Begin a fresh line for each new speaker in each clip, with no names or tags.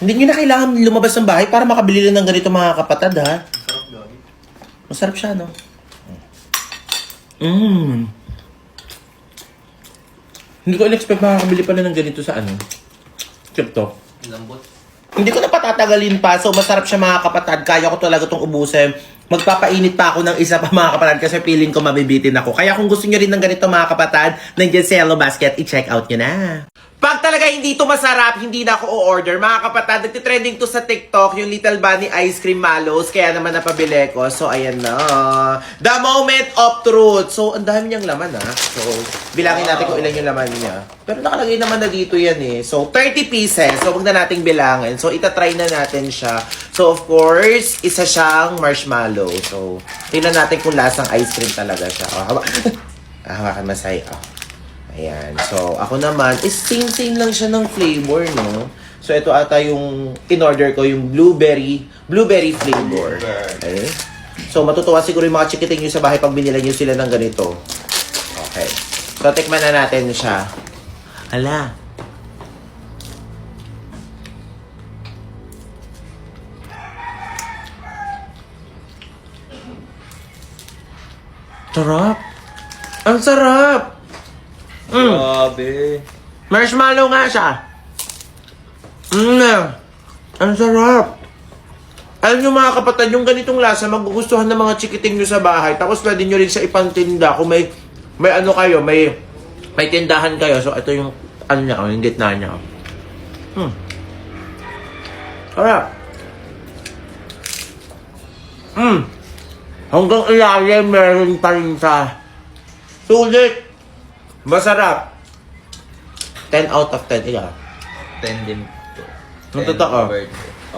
Hindi nyo na kailangan lumabas ng bahay para makabili lang ng ganito mga kapatid, ha? Masarap siya, no? Hindi ko in-expect makakabili pala ng ganito sa ano? TikTok.
Lambot.
Hindi ko na patatagalin pa. So, masarap siya mga kapatid. Kaya ko talaga itong ubusin. Magpapainit pa ako ng isa pa mga kapatid kasi feeling ko mabibitin ako. Kaya kung gusto nyo rin ng ganito mga kapatid, nandiyan sa Yellow Basket, i-check out nyo na. Pag talaga hindi ito masarap, hindi na ako o-order. Mga kapatid, nagtitrending to sa TikTok, yung Little Bunny Ice Cream Mallows. Kaya naman napabili ko. So, ayan na. The moment of truth. So, ang dami niyang laman, ha. So, bilangin natin kung ilan yung laman niya. Pero nakalagay naman na dito yan, eh. So, 30 pieces. So, huwag na nating bilangin. So, itatry na natin siya. So, of course, isa siyang marshmallow. So, tingnan natin kung lasang ice cream talaga siya. Oh, hawakan masay. Oh. Ayan. So, ako naman, is same lang siya ng flavor, no? So, ito ata yung in-order ko, yung blueberry flavor. Okay. So, matutuwa siguro yung mga chikiting nyo sa bahay pag binila nyo sila ng ganito. Okay. So, tikman na natin siya. Hala. Sarap. Ang sarap.
Grabe.
Marshmallow nga siya. Ang sarap. Alam nyo mga kapatid, yung ganitong lasa, magugustuhan ng mga chikiting nyo sa bahay. Tapos pwede nyo rin sa ipantinda kung may ano kayo, may tindahan kayo. So, ito yung, ano niya, yung gitna niya. Sarap. Hanggang ilalim, meron pa rin sa sulit. Masarap. 10 out of 10. Ika.
10 din po.
Yung totoo?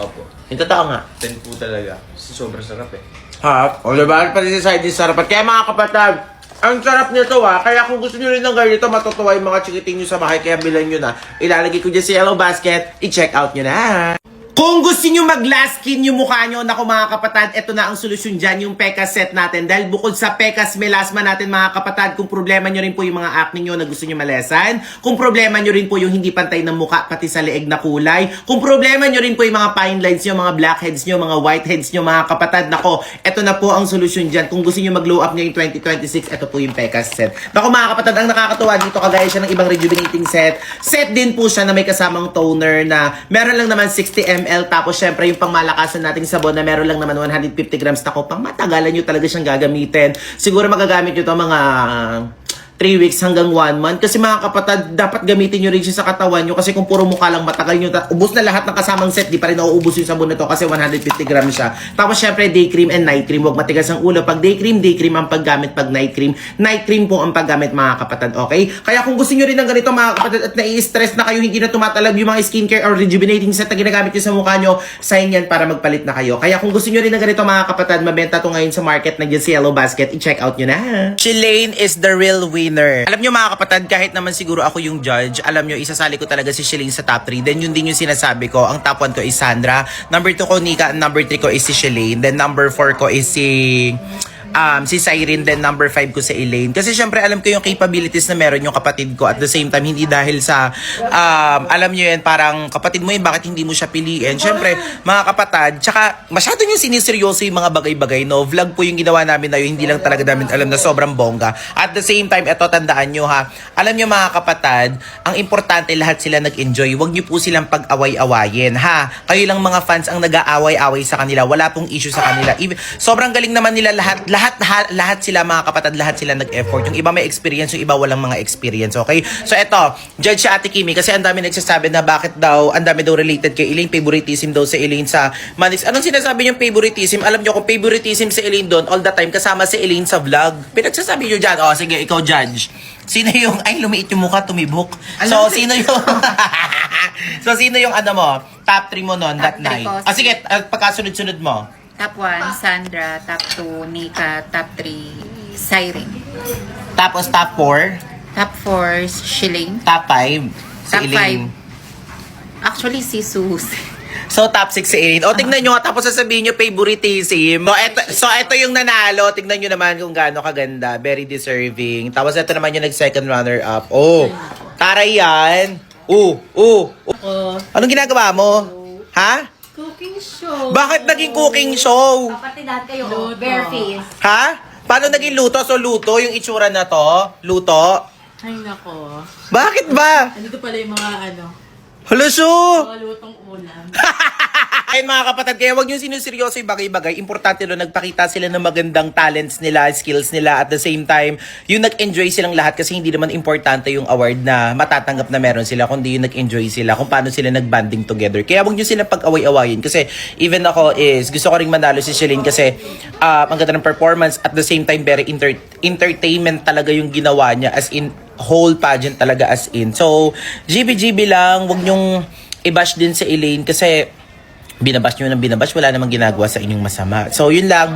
Opo.
Yung totoo nga.
10 po talaga. Sobrang sarap eh.
Ha? O diba? Pati sa side is sarap. At kaya mga kapatid, ang sarap nito Kaya kung gusto nyo rin ng ganito, matutuwa yung mga chikiting nyo sa bahay. Kaya bilan nyo na. Ilalagay ko dyan sa Yellow Basket. I-check out nyo na. Kung gusto nyo mag-glass skin yung mukha nyo, naku mga kapatid, eto na ang solusyon dyan, yung Pecas set natin. Dahil bukod sa Pecas melasma natin mga kapatid, kung problema nyo rin po yung mga acne nyo na gusto nyo malesan, kung problema nyo rin po yung hindi pantay ng mukha, pati sa leeg na kulay, kung problema nyo rin po yung mga fine lines nyo, mga blackheads nyo, mga whiteheads nyo mga kapatid, nako, eto na po ang solusyon dyan. Kung gusto nyo mag-glow up nyo yung 2026, eto po yung Pecas set. Naku mga kapatid, ang nakakatuwa dito, kagaya siya ng ibang rejuvenating set. Set din po siya na may kasamang toner na meron lang naman 60 ml, tapos syempre yung pangmalakasan nating sabon na meron lang naman 150 grams. Nako, pang matagalan nyo talaga siyang gagamitin. Siguro magagamit nyo to mga 3 weeks hanggang 1 month. Kasi mga kapatid, dapat gamitin nyo rin siya sa katawan nyo. Kasi kung puro mukha lang matagal nyo, ubos na lahat ng kasamang set, di pa rin nauubos yung sabon na to kasi 150 grams siya. Tapos syempre, day cream and night cream. Huwag matigas ang ulo. Pag day cream ang paggamit. Pag night cream po ang paggamit mga kapatid. Okay? Kaya kung gusto nyo rin ng ganito mga kapatid at nai-stress na kayo, hindi na tumatalab yung mga skincare or rejuvenating set na ginagamit nyo sa mukha nyo, sign yan para magpalit na kayo. Kaya kung gusto nyo rin ng ganito mga kapatid, mabenta to ngayon sa market na sa Yellow Basket. I-check out nyo na. Shilane is the real winner. Alam nyo mga kapatid, kahit naman siguro ako yung judge, alam nyo, isasali ko talaga si Shilane sa top 3. Then yun din yung sinasabi ko. Ang top 1 ko is Sandra. Number 2 ko Nika. Number 3 ko is si Shilane. Then number 4 ko is si Cyrene, then number 5 ko si Elaine. Kasi syempre alam ko yung capabilities na meron yung kapatid ko. At the same time, hindi dahil sa alam nyo yan, parang kapatid mo yun, bakit hindi mo siya piliin? Syempre, mga kapatid, tsaka masyado nyo siniseryoso yung mga bagay-bagay, no? Vlog po yung ginawa namin na yun, hindi lang talaga namin alam na sobrang bongga. At the same time, eto, tandaan nyo ha, alam nyo mga kapatid, ang importante lahat sila nag-enjoy. Huwag nyo po silang pag-away-awayin, ha? Kayo lang mga fans ang nag-aaway-away sa kanila. Wala pong issue sa kanila. Sobrang galing naman nila lahat sila mga kapatid, lahat sila nag-effort. Yung iba may experience, yung iba walang mga experience, okay? So eto, judge si Ate Kimi kasi ang dami nagsasabi na bakit daw, ang dami daw related kay Elaine, favoritism daw si Elaine sa Manix. Anong sinasabi yung favoritism? Alam nyo kung favoritism si Elaine doon, all the time kasama si Elaine sa vlog. Pinagsasabi nyo dyan, sige, ikaw judge. Sino yung, ay lumiit yung mukha, tumibok. So, sino yung, sino yung ano mo, top 3 mo noon that night? Sige, pagkasunod-sunod mo.
Top 1, Sandra. Top 2, Nika. Top 3, Cyrene.
Tapos top 4?
Top 4, Shilane.
Top 5? Si
Top
Elaine.
5, actually si Susie.
So, top 6 si Elaine. O, tignan nyo. Tapos sasabihin nyo, favoritism. So, ito yung nanalo. Tignan nyo naman kung gaano kaganda. Very deserving. Tapos, ito naman yung nag-second runner-up. Oh, taray yan. Anong ginagawa mo? Ha?
Cooking show.
Bakit naging cooking show?
Kapatidahan kayo,
Luto.
bare face.
Ha? Paano naging luto? So, luto yung itsura na to? Luto?
Ay, nako.
Bakit ba?
Andito pala yung mga
Huluso!
mga lutong ulam.
Ayun mga kapatid, kaya huwag nyo sinuseryoso yung bagay-bagay. Importante doon, nagpakita sila ng magandang talents nila, skills nila. At the same time, yung nag-enjoy silang lahat kasi hindi naman importante yung award na matatanggap na meron sila, kundi yung nag-enjoy sila, kung paano sila nag-banding together. Kaya huwag nyo sila pag-away-awayin. Kasi even ako gusto ko ring manalo si Shalene kasi ang ganda ng performance. At the same time, very entertainment talaga yung ginawa niya. As in, whole pageant talaga as in. So, GB lang, huwag nyong i-bash din sa Elaine kasi binabash nyo ng binabash, wala namang ginagawa sa inyong masama. So, yun lang.